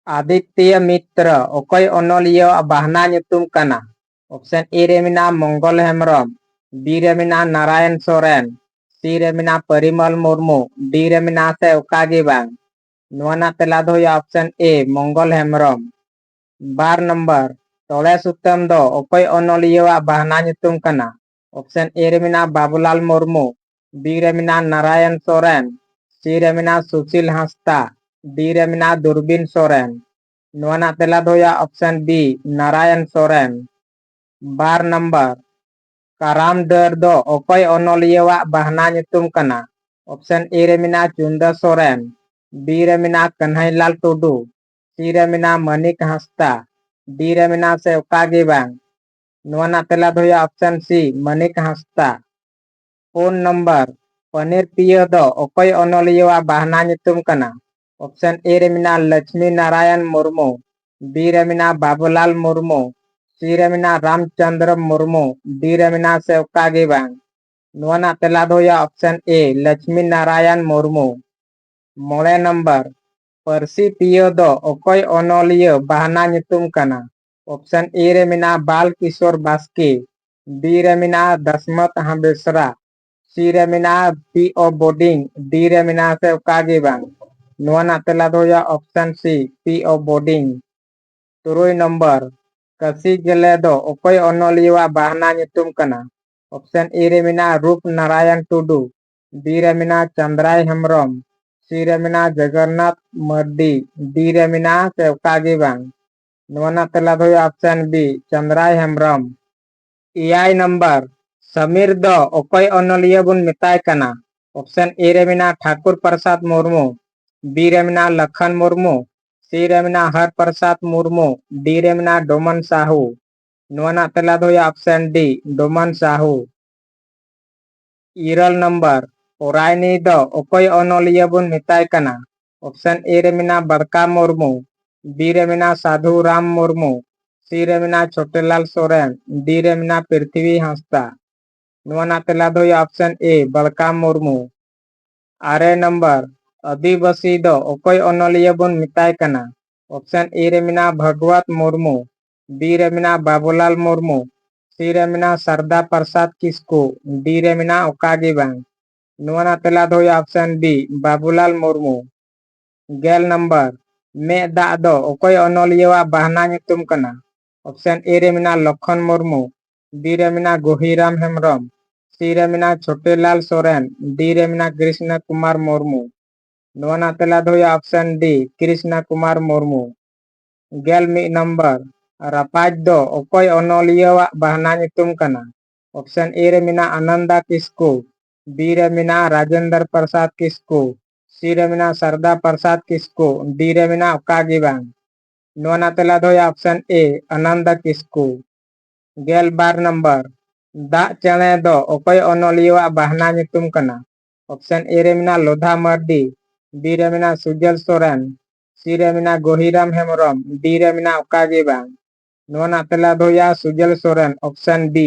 आदित्य मित्र ओकय ओनलिया बाहना nyutum kana ऑप्शन ए रे मेना मंगल हेम्ब्रम बी रे मेना नारायण सोरेन सी रे मेना परिमल मुर्मू डी रे मेना से ओकागे बांग नोना तेला दो ऑप्शन ए मंगल हेम्ब्रम बार नंबर तोले सुतम दो ओकय ओनलिया बाहना nyutum kana ऑप्शन ए रे मेना बाबूलाल मुर्मू बी रे मेना नारायण सोरेन सी रे मेना सुशील हांसदा डी रे मेना दूरबीन सोरेन नोना तेला दो ऑप्शन बी नारायण सोरेन बार नंबर काराम दर दो ओकय ओनलिया बाहना nyutum kana ऑप्शन ए रे मेना चुंदा सोरेन बी रे मेना कन्हैलाल टुडू सी रे मेना मणिक हांसदा डी रे मेना से ओकागे बांग नोना तेला दो option C Manik Hansda phone number पनीर पिया दो ओकय ओनलिया बाहना nyutum kana ऑप्शन ए रे मेना लक्ष्मी नारायण मुर्मू बी रे मेना बाबूलाल मुर्मू सी रे मेना रामचंद्र मुर्मू डी रे मेना से ओकागे बांग नोना तेला दो ऑप्शन ए लक्ष्मी नारायण मुर्मू मोड़े नंबर परसी पिया दो ओकय ओनलिया बाहना nyutum kana ऑप्शन ए रे मेना बाल किशोर बास्के बी रे मेना दशमत हांबेसरा सी रे मेना पी ओ बोर्डिंग डी रे मेना से ओकागे बांग नोना तेला दो ऑप्शन सी पी ओ बोर्डिंग तुरुई नंबर कसी गेले दो ओकय ओनलिया बाहना nyutum kana ऑप्शन ए रे मेना रूप नारायण टुडू बी रे मेना चंद्राय हेम्ब्रम सी रे मेना जगन्नाथ मर्डी डी रे मेना से ओकागे बांग नोना तेला दो ऑप्शन बी चंद्राय हेम्ब्रम इयाय नंबर समीर दो ओकय ओनलिया बुन मेताय kana ऑप्शन ए रे मेना ठाकुर प्रसाद मुर्मू बी रे मेना लखन मुर्मू सी रे मेना हर प्रसाद मुर्मू डी रे मेना डोमन साहू नोना तेला दो ऑप्शन डी डोमन साहू इरल नंबर ओरायनी दो ओकय ओनलिया बुन मेताय kana ऑप्शन ए रे मेना बड़का मुर्मू बी रे मेना साधु राम मुर्मू सी रे मेना छोटेलाल सोरेन डी रे मेना पृथ्वी हांसदा नोना तेला दो ऑप्शन ए बड़का मुर्मू आरे नंबर आदिवासी दो ओकय ओनलिया बुन मेताय kana ऑप्शन ए रे मेना भगवत मुर्मू बी रे मेना बाबूलाल मुर्मू सी रे मेना सरदा प्रसाद किस्कू डी रे मेना ओकागे बांग नोना तेला दो ऑप्शन बी बाबूलाल मुर्मू गेल नंबर मे दा दो ओकय ओनलिया बाहना nyutum kana ऑप्शन ए रे मेना लखन मुर्मू बी रे मेना गोहीराम हेम्ब्रम सी रे मेना छोटेलाल सोरेन डी रे मेना कृष्ण कुमार मुर्मू नोना तेला दो ऑप्शन डी कृष्ण कुमार मुर्मू गेल मी नंबर रापाज दो ओकय ओनलिया बाहना nyutum kana ऑप्शन ए रे मेना आनंदा किस्कू बी रे मेना राजेंद्र प्रसाद किस्कू सी रे मेना सरदा प्रसाद किस्कू डी रे मेना ओकागे बांग नोना तेला दो ऑप्शन ए आनंदा किस्कू गेल बार नंबर दा चेणे दो ओकय ओनलिया बाहना nyutum kana ऑप्शन ए रे मेना लोधा मर्डी बी रे मेना सुजल सोरेन सी रे मेना गोहीराम हेम्ब्रम डी रे मेना ओकागे बांग नोना तेला दो सुजल सोरेन ऑप्शन बी